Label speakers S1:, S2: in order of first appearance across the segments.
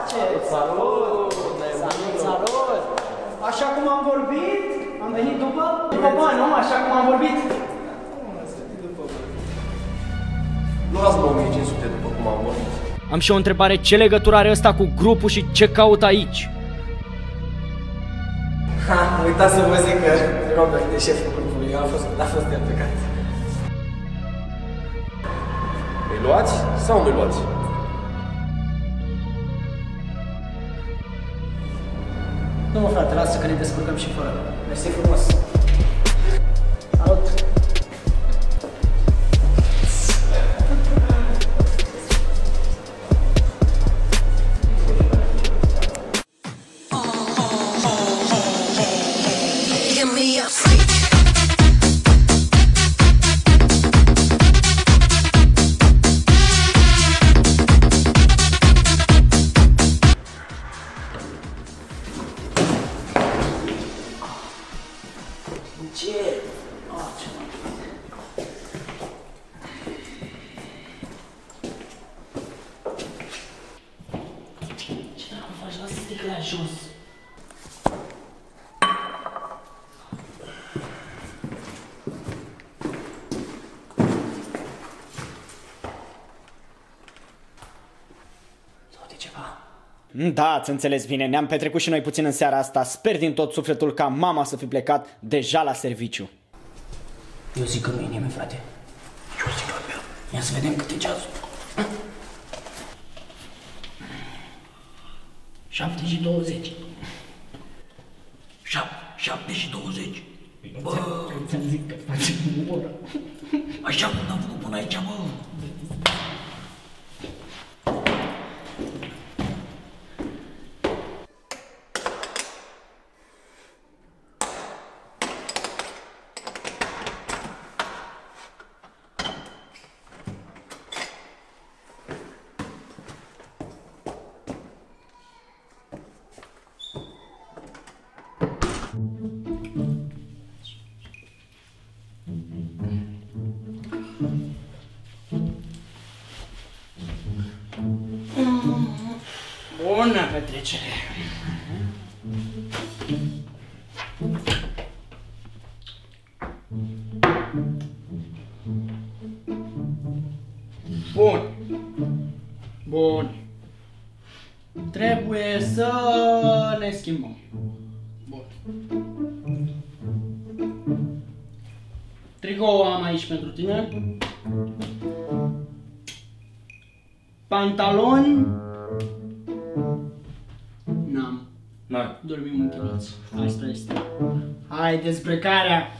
S1: faceți? Salut! Salut! Așa cum am vorbit, am venit după bani, nu? Așa cum am vorbit.
S2: Nu ați 1500 după cum am vorbit.
S3: Am și o întrebare, ce legătură are ăsta cu grupul și ce caut aici?
S1: Ha, uitați să vă zic că Robert e șeful grupului, a fost de plecat.
S2: Îi luați sau nu-i luați?
S1: Nu mă, frate, lasă că ne descurcăm și fără. Mersi frumos. Salut!
S3: Da, ați înțeles bine, ne-am petrecut și noi puțin în seara asta. Sper din tot sufletul ca mama să fi plecat deja la serviciu.
S1: Eu zic că nu e nimeni, frate. Eu zic că ia să vedem câte ceasul. 7 și 20. 7 și 20. Bă! Ți-am zic că facem o oră. Așa cum am făcut până aici, bă! Bună petrecere! Bun. Bun. Trebuie să ne schimbăm. Bun. Tricou am aici pentru tine. Pantaloni. N-am.
S2: N-ai.
S1: Dormim închinuți. Asta este. Hai, dezbrăcarea.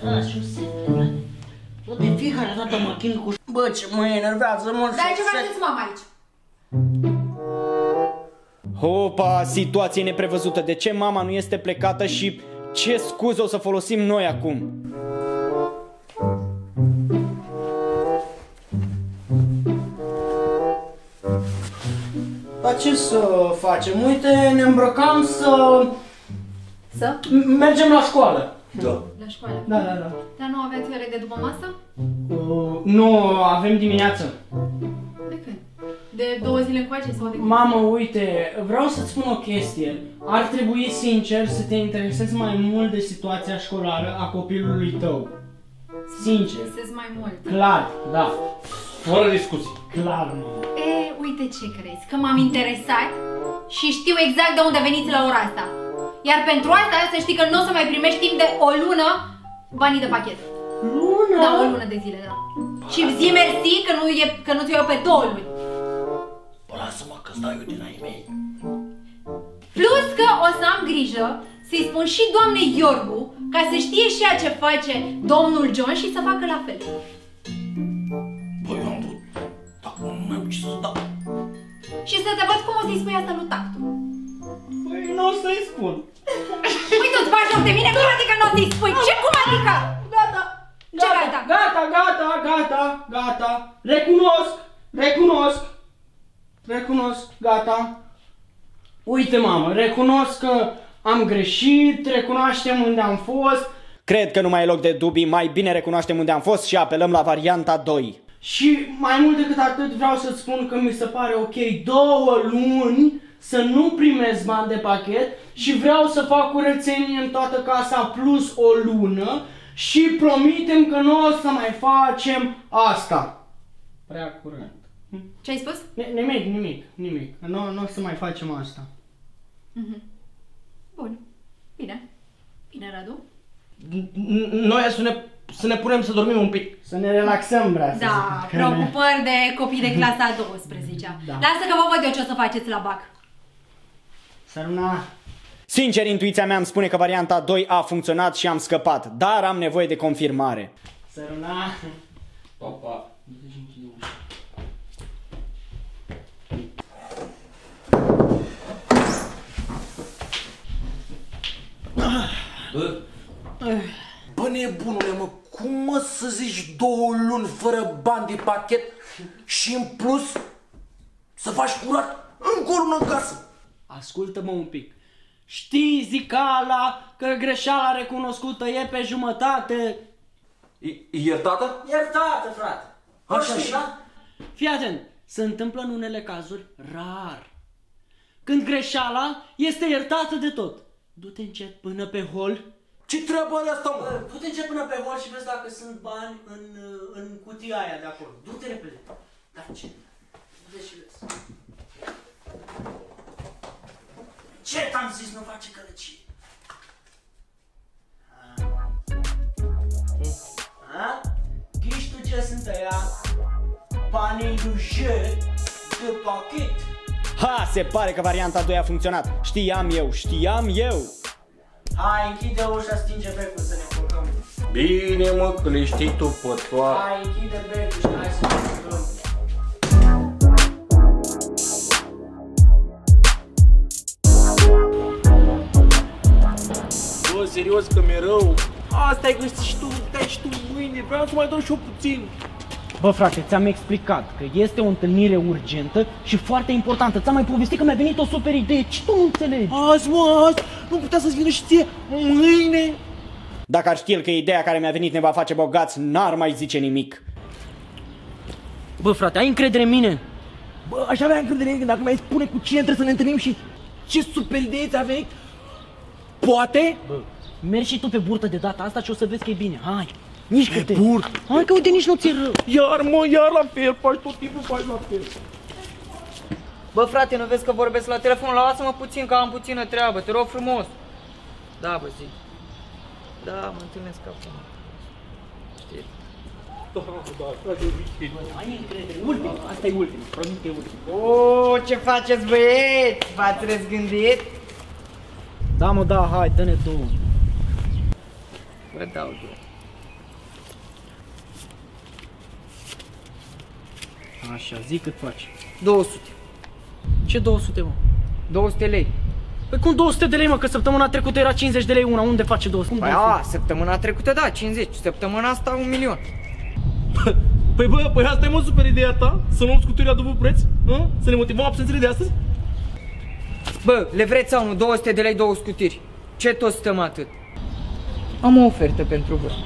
S1: Da, și o setă. Bă, de fiecare dată mă chin cu... Bă, ce mă enervează, mă.
S4: Dar ce faceți, mama, aici?
S3: Hopa, situație neprevăzută. De ce mama nu este plecată și ce scuze o să folosim noi acum?
S1: Dar ce să facem? Uite, ne îmbrăcam să...
S4: Să?
S1: Mergem la școală.
S2: Da.
S4: La școală?
S1: Da, da, da.
S4: Dar nu aveți ore de după masă?
S1: Nu, avem dimineață.
S4: De când? De 2 zile încoace sau de când?
S1: Mamă, uite, vreau să-ți spun o chestie. Ar trebui, sincer, să te interesezi mai mult de situația școlară a copilului tău. Sincer.
S4: Interesez mai mult.
S1: Clar, da.
S2: Fără discuții.
S1: Clar, mamă.
S4: Uite ce crezi, că m-am interesat și știu exact de unde veniți la ora asta. Iar pentru asta să știi că nu o să mai primești timp de o lună banii de pachet.
S1: Lună?
S4: Da, o lună de zile, da. Și zi mersi că nu ți iau pe 2 luni.
S1: Bă, lasă-mă că stau eu din ai mei.
S4: Plus că o să am grijă să-i spun și doamnei Iorgu ca să știe și ea ce face domnul John și să facă la fel.
S1: Bă, eu am vrut. Dacă nu mai ce să dau.
S4: Și să te văd cum o să-i spui asta lui Tactu.
S1: Păi, nu o să-i spun.
S4: Păi tu-ți bagi joc de mine? Cum adică nu o să-i spui? Ce cum adică?
S1: Gata.
S4: Ce gata?
S1: Gata. Recunosc, gata. Uite, mamă, recunosc că am greșit, recunoaștem unde am fost.
S3: Cred că nu mai e loc de dubii, mai bine recunoaștem unde am fost și apelăm la varianta 2.
S1: Și mai mult decât atât vreau să-ți spun că mi se pare ok 2 luni să nu primesc bani de pachet și vreau să fac curățenie în toată casa plus o lună și promitem că nu o să mai facem asta. Prea curând.
S4: Ce ai spus?
S1: Nimic. Nu o să mai facem asta.
S4: Bun. Bine. Bine, Radu.
S2: Noi să ne punem să dormim un pic.
S1: Să ne relaxăm, vrea să
S4: Da,
S1: zic.
S4: preocupări de copii de clasa 12-a.
S1: Da.
S4: Lasă că vă văd eu ce o să faceți la BAC.
S1: Săruna.
S3: Sincer, intuiția mea îmi spune că varianta 2 a funcționat și am scăpat, dar am nevoie de confirmare.
S1: Săruna.
S2: Papa. Bă, nebunule, mă, cum mă să zici 2 luni fără bani de pachet și în plus să faci curat încă o lună în casă?
S1: Ascultă-mă un pic. Știi zicala că greșeala recunoscută e pe jumătate?
S2: Iertată?
S1: Iertată, frate.
S2: Așa
S1: și, da? Fii atent, se întâmplă în unele cazuri rar. Când greșeala este iertată de tot. Du-te încet până pe hol.
S2: Ce treabă are asta, mă?
S1: Du-te încet până pe hol și vezi dacă sunt bani în cutia aia de acolo. Du-te repede. Da, ce? Du-te și vezi. Ce t-am zis, nu face călăcie? Ha? Ghiși tu ce sunt ăia? Banii lui J de pachet.
S3: Ha, se pare că varianta 2 a funcționat. Știam eu.
S1: Hai, închide ușa, stinge becul să ne culcăm.
S2: Bine, mă, că le știi tu pe toate.
S1: Hai, închide becul și hai să ne culcăm.
S2: Bă, serios că mi-e rău. Asta ai găsit și tu, dai și tu mâine, vreau să mai dau și eu puțin.
S1: Bă, frate, ți-am explicat că este o întâlnire urgentă și foarte importantă. Ți-am mai povestit că mi-a venit o super idee. Ce tu nu înțelegi?
S2: Azi, mă, azi, nu putea să-ți vină și ție mâine?
S3: Dacă ar ști el că ideea care mi-a venit ne va face bogați, n-ar mai zice nimic.
S1: Bă, frate, ai încredere în mine?
S2: Bă, aș avea încredere că dacă mai spune cu cine trebuie să ne întâlnim și ce super idee ți-a venit. Poate?
S1: Bă, mergi și tu pe burtă de data asta și o să vezi că e bine. Hai, mișcă-te.
S2: burtă?
S1: Hai că uite, nici nu ți-e rău.
S2: Iar la fel, faci tot timpul, faci la fel.
S5: Bă, frate, nu vezi că vorbesc la telefon? Lasă-mă puțin, că am puțină treabă, te rog frumos. Da, bă, zi. Da, mă întâlnesc acum. Știi?
S1: Ai încredere, ultim, asta e ultim, promit că e ultim.
S5: O, ce faceți, băieți? V-ați răzgândit?
S1: Da, mă, da, hai, dă-ne două.
S5: Vă dau două.
S1: Așa, zi cât faci.
S5: 200.
S1: Ce 200, mă?
S5: 200 lei.
S1: Păi cum 200 de lei, mă, că săptămâna trecută era 50 de lei una, unde face 200?
S5: Păi a, săptămâna trecută, da, 50. Săptămâna asta 1.000.000.
S2: Păi asta e, mă, super ideea ta? Să luăm scuturile la dublu preț? Să ne motivăm absențele de astăzi?
S5: Bă, le vreți sau nu? 200 de lei, 2 scutiri. Ce tot stăm atât? Am o ofertă pentru voi.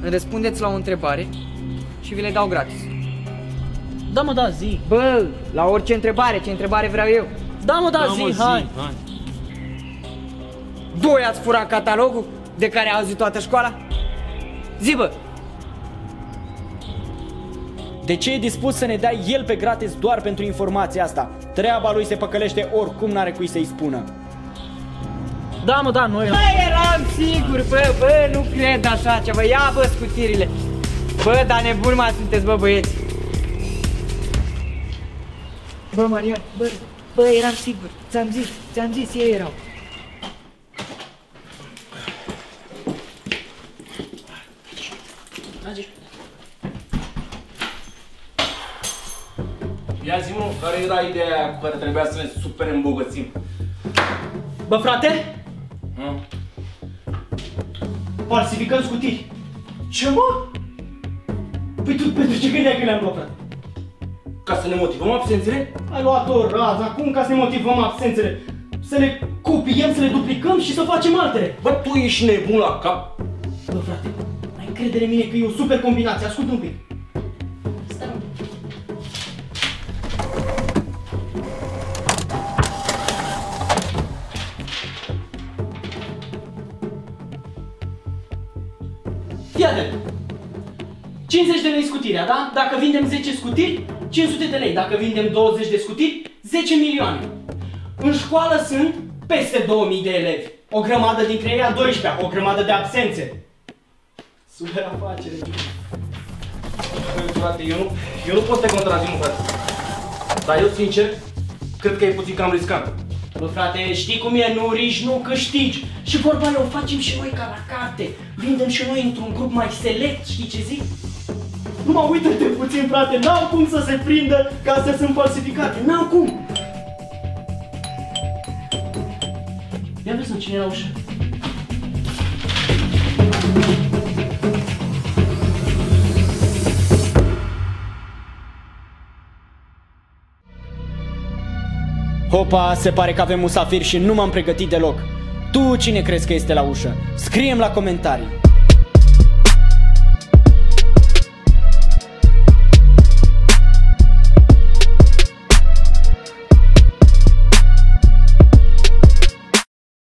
S5: Îmi răspundeți la o întrebare și vi le dau gratis.
S1: Da, mă, da, zi.
S5: Bă, la orice întrebare, ce întrebare vreau eu.
S1: Da, mă, da, zi, hai.
S5: Doi ați furat catalogul de care a auzit toată școala? Zi, bă!
S3: De ce e dispus să ne dea el pe gratis doar pentru informația asta? Treaba lui se păcălește oricum, n-are cui să-i spună.
S1: Da, mă, da, noi...
S5: Bă, eram sigur, bă, nu cred așa ceva. Ia, bă, scutirile. Bă, dar nebuni mai sunteți, bă, băieți. Bă, Marian, bă, eram sigur. Ți-am zis, ei erau.
S2: Ia zi-mă, care era ideea aia cu care trebuia să ne super îmbogățim?
S1: Bă, frate, falsificăm scutiri.
S2: Ce, mă?
S1: Păi tu pentru ce credeai că le-am luat, frate?
S2: Ca să ne motivăm absențele?
S1: Ai luat-o raz, acum ca să ne motivăm absențele. Să le copiem, să le duplicăm și să facem altele.
S2: Bă, tu ești nebun la cap?
S1: Bă, frate, ai încredere în mine că e o super combinație, ascultă un pic. 50 de lei scutirea, da? Dacă vindem 10 scutiri, 500 de lei. Dacă vindem 20 de scutiri, 10 milioane. În școală sunt peste 2000 de elevi. O grămadă dintre ei a 12-a, o grămadă de absențe. Super afacere. Frate, eu nu pot să te contrazic, frate. Dar eu, sincer, cred că e puțin cam riscant. Bă, frate, știi cum e? Nu riști, nu câștigi. Și vorba aia o facem și noi ca la carte. Vindem și noi într-un grup mai select, știi ce zic? Numai uită-te puțin, frate, n-au cum să se prindă că astea sunt falsificate, n-au cum! Ia vezi cine e la ușă.
S3: Hopa, se pare că avem musafiri și nu m-am pregătit deloc. Tu cine crezi că este la ușă? Scrie-mi la comentarii.